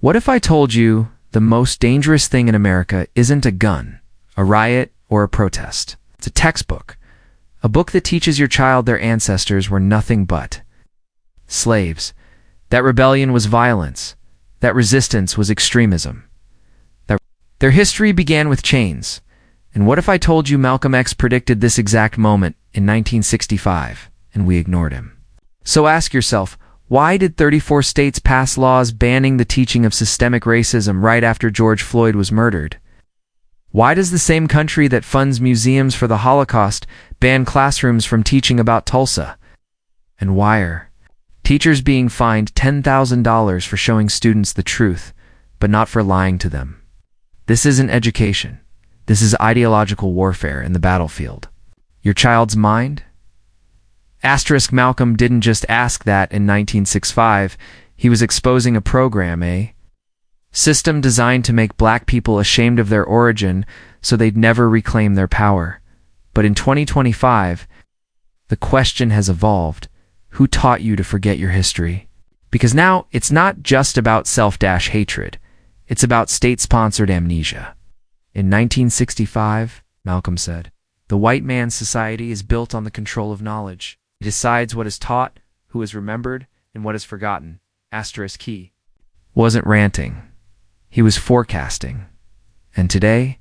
What if I told you the most dangerous thing in America isn't a gun, a riot, or a protest? It's a textbook. A book that teaches your child their ancestors were nothing but slaves. That rebellion was violence. That resistance was extremism. That their history began with chains. And what if I told you Malcolm X predicted this exact moment in 1965, and we ignored him? So ask yourself, why did 34 states pass laws banning the teaching of systemic racism right after George Floyd was murdered? Why does the same country that funds museums for the Holocaust ban classrooms from teaching about Tulsa? And why are teachers being fined $10,000 for showing students the truth, but not for lying to them? This isn't education. This is ideological warfare in the battlefield. Your child's mind? Malcolm didn't just ask that in 1965. He was exposing a program, a system designed to make black people ashamed of their origin so they'd never reclaim their power. But in 2025, the question has evolved. Who taught you to forget your history? Because now it's not just about self-hatred. It's about state-sponsored amnesia. In 1965, Malcolm said, "The white man's society is built on the control of knowledge. It decides what is taught, who is remembered, and what is forgotten." He wasn't ranting. He was forecasting. And today,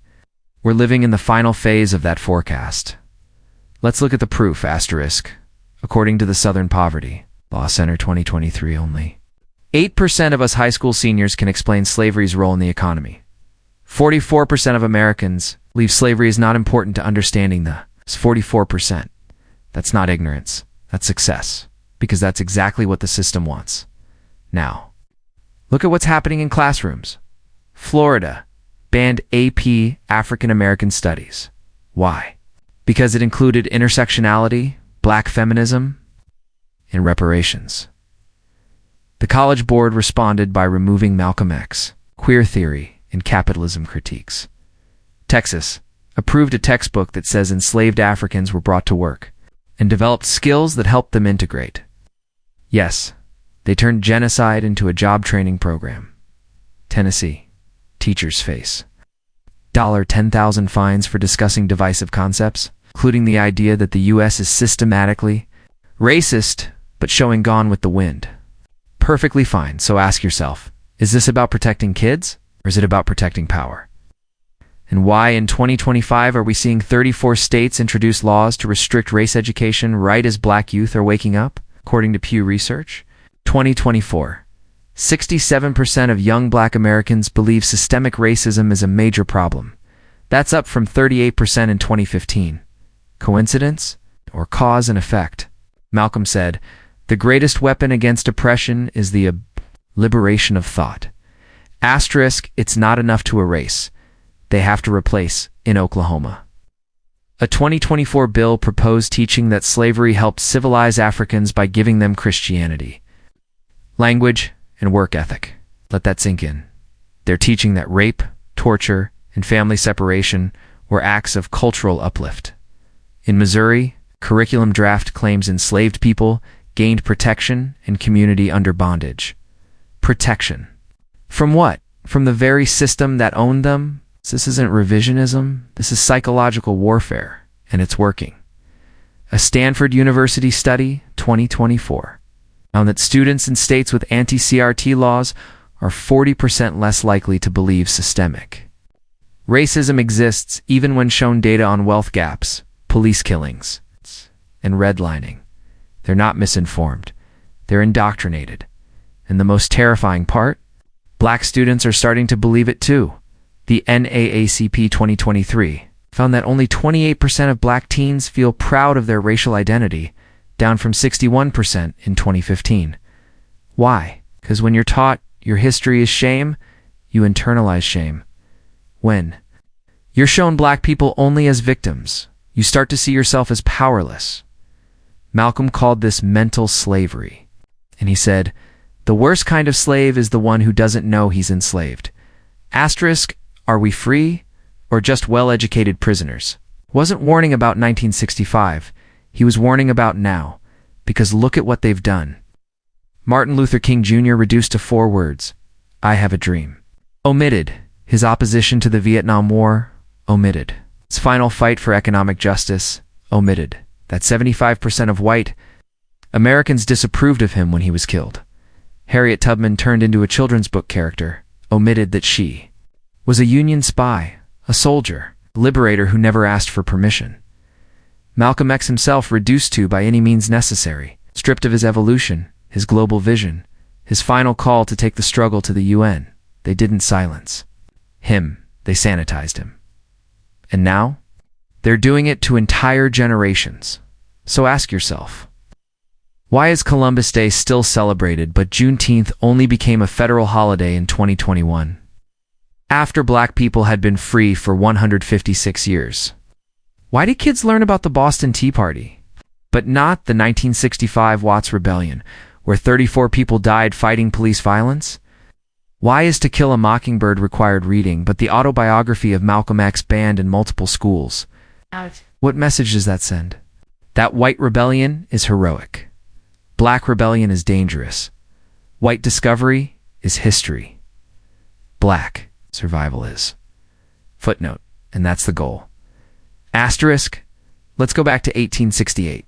we're living in the final phase of that forecast. Let's look at the proof, according to the Southern Poverty Law Center 2023 only. 8% of us high school seniors can explain slavery's role in the economy. 44% of Americans believe slavery is not important to understanding the 44%. That's not ignorance. That's success. Because that's exactly what the system wants. Now, look at what's happening in classrooms. Florida banned AP African American Studies. Why? Because it included intersectionality, black feminism, and reparations. The College Board responded by removing Malcolm X, queer theory, and capitalism critiques. Texas approved a textbook that says enslaved Africans were brought to work and developed skills that helped them integrate. Yes, they turned genocide into a job training program. Tennessee, teachers face $10,000 fines for discussing divisive concepts, including the idea that the U.S. is systematically racist, but showing Gone with the Wind. Perfectly fine, so ask yourself, is this about protecting kids, or is it about protecting power? And why in 2025 are we seeing 34 states introduce laws to restrict race education right as black youth are waking up? According to Pew Research, 2024, 67% of young black Americans believe systemic racism is a major problem. That's up from 38% in 2015. Coincidence? Or cause and effect? Malcolm said, "The greatest weapon against oppression is the liberation of thought." It's not enough to erase. They have to replace in Oklahoma. A 2024 bill proposed teaching that slavery helped civilize Africans by giving them Christianity, language, and work ethic. Let that sink in. They're teaching that rape, torture, and family separation were acts of cultural uplift. In Missouri, curriculum draft claims enslaved people gained protection and community under bondage. Protection. From what? From the very system that owned them? This isn't revisionism. This is psychological warfare, and it's working. A Stanford University study, 2024, found that students in states with anti-CRT laws are 40% less likely to believe systemic racism exists even when shown data on wealth gaps, police killings, and redlining. They're not misinformed. They're indoctrinated. And the most terrifying part? Black students are starting to believe it too. The NAACP 2023 found that only 28% of black teens feel proud of their racial identity, down from 61% in 2015. Why? Because when you're taught your history is shame, you internalize shame. When you're shown black people only as victims, you start to see yourself as powerless. Malcolm called this mental slavery. And he said, the worst kind of slave is the one who doesn't know he's enslaved. Are we free or just well-educated prisoners? Wasn't warning about 1965. He was warning about now, because look at what they've done. Martin Luther King Jr. reduced to 4 words, I have a dream. Omitted. His opposition to the Vietnam War, omitted. His final fight for economic justice, omitted. That 75% of white Americans disapproved of him when he was killed. Harriet Tubman turned into a children's book character, omitted that she was a Union spy, a soldier, a liberator who never asked for permission. Malcolm X himself reduced to by any means necessary, stripped of his evolution, his global vision, his final call to take the struggle to the UN. They didn't silence him, they sanitized him. And now, they're doing it to entire generations. So ask yourself, why is Columbus Day still celebrated but Juneteenth only became a federal holiday in 2021? After black people had been free for 156 years. Why did kids learn about the Boston Tea Party, but not the 1965 Watts Rebellion, where 34 people died fighting police violence? Why is To Kill a Mockingbird required reading, but the autobiography of Malcolm X banned in multiple schools? What message does that send? That white rebellion is heroic. Black rebellion is dangerous. White discovery is history. Black survival is. Footnote, and that's the goal. Asterisk, let's go back to 1868.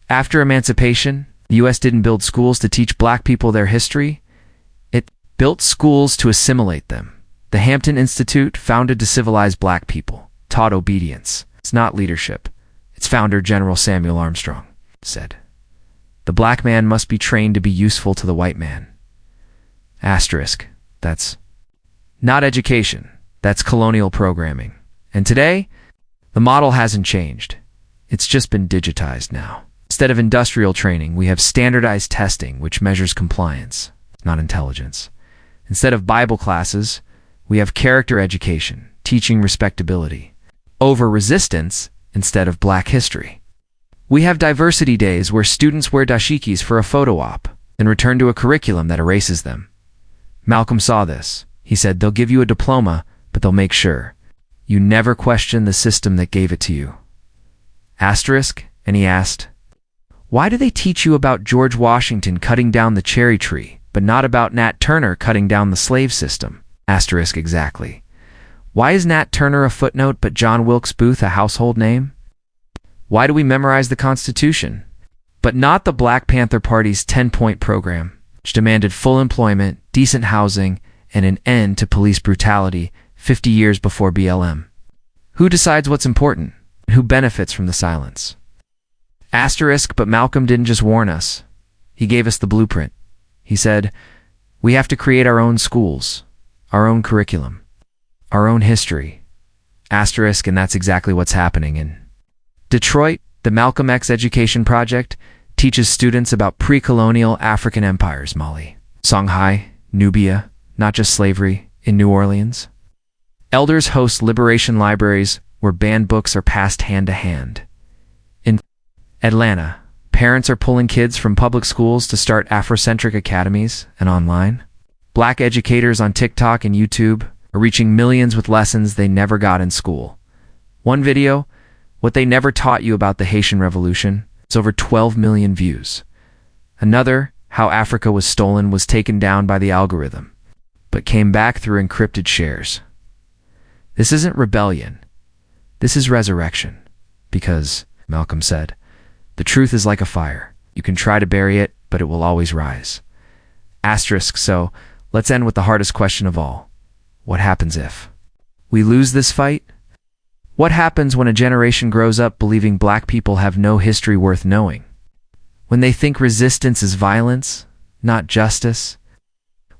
After emancipation, the U.S. didn't build schools to teach black people their history. It built schools to assimilate them. The Hampton Institute, founded to civilize black people, taught obedience. It's not leadership. Its founder, General Samuel Armstrong, said, "The black man must be trained to be useful to the white man." Asterisk, that's not education. That's colonial programming. And today, the model hasn't changed. It's just been digitized now. Instead of industrial training, we have standardized testing, which measures compliance, not intelligence. Instead of Bible classes, we have character education, teaching respectability, over resistance instead of black history. We have diversity days where students wear dashikis for a photo op and return to a curriculum that erases them. Malcolm saw this. He said, they'll give you a diploma, but they'll make sure you never question the system that gave it to you. Asterisk, and he asked, why do they teach you about George Washington cutting down the cherry tree, but not about Nat Turner cutting down the slave system? Asterisk exactly. Why is Nat Turner a footnote but John Wilkes Booth a household name? Why do we memorize the Constitution, but not the Black Panther Party's 10-point program, which demanded full employment, decent housing, and an end to police brutality 50 years before BLM? Who decides what's important, and who benefits from the silence? Asterisk, but Malcolm didn't just warn us. He gave us the blueprint. He said, we have to create our own schools, our own curriculum, our own history. Asterisk, and that's exactly what's happening in Detroit. The Malcolm X Education Project teaches students about pre-colonial African empires, Mali, Songhai, Nubia, not just slavery, in New Orleans. Elders host liberation libraries where banned books are passed hand to hand. In Atlanta, parents are pulling kids from public schools to start Afrocentric academies and online. Black educators on TikTok and YouTube are reaching millions with lessons they never got in school. One video, what they never taught you about the Haitian Revolution, it's over 12 million views. Another, how Africa was stolen, was taken down by the algorithm, but came back through encrypted shares. This isn't rebellion. This is resurrection. Because, Malcolm said, the truth is like a fire. You can try to bury it, but it will always rise. Asterisk, so let's end with the hardest question of all. What happens if we lose this fight? What happens when a generation grows up believing black people have no history worth knowing? When they think resistance is violence, not justice?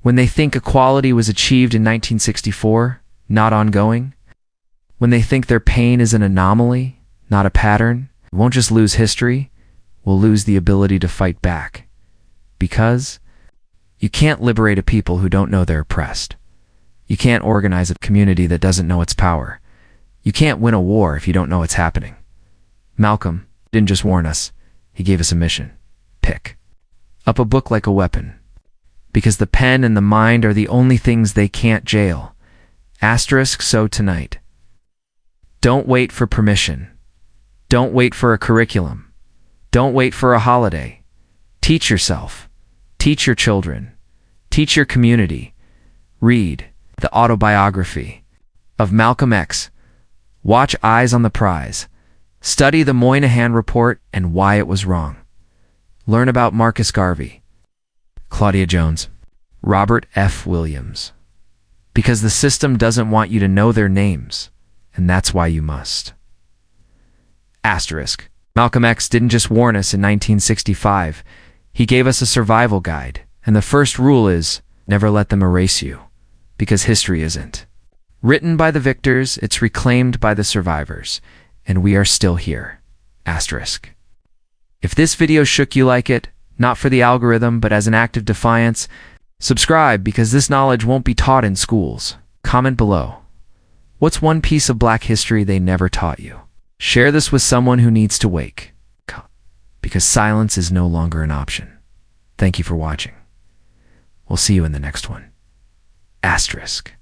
When they think equality was achieved in 1964, not ongoing? When they think their pain is an anomaly, not a pattern? We won't just lose history, we'll lose the ability to fight back. Because you can't liberate a people who don't know they're oppressed. You can't organize a community that doesn't know its power. You can't win a war if you don't know what's happening. Malcolm didn't just warn us, he gave us a mission. Pick up a book like a weapon. Because the pen and the mind are the only things they can't jail. Asterisk, so tonight. Don't wait for permission. Don't wait for a curriculum. Don't wait for a holiday. Teach yourself. Teach your children. Teach your community. Read the autobiography of Malcolm X. Watch Eyes on the Prize. Study the Moynihan Report and why it was wrong. Learn about Marcus Garvey, Claudia Jones, Robert F. Williams. Because the system doesn't want you to know their names, and that's why you must. Asterisk. Malcolm X didn't just warn us in 1965. He gave us a survival guide, and the first rule is never let them erase you, because history isn't. Written by the victors, it's reclaimed by the survivors, and we are still here. Asterisk. If this video shook you like it, not for the algorithm, but as an act of defiance, subscribe because this knowledge won't be taught in schools. Comment below. What's one piece of Black history they never taught you? Share this with someone who needs to wake, because silence is no longer an option. Thank you for watching. We'll see you in the next one. Asterisk.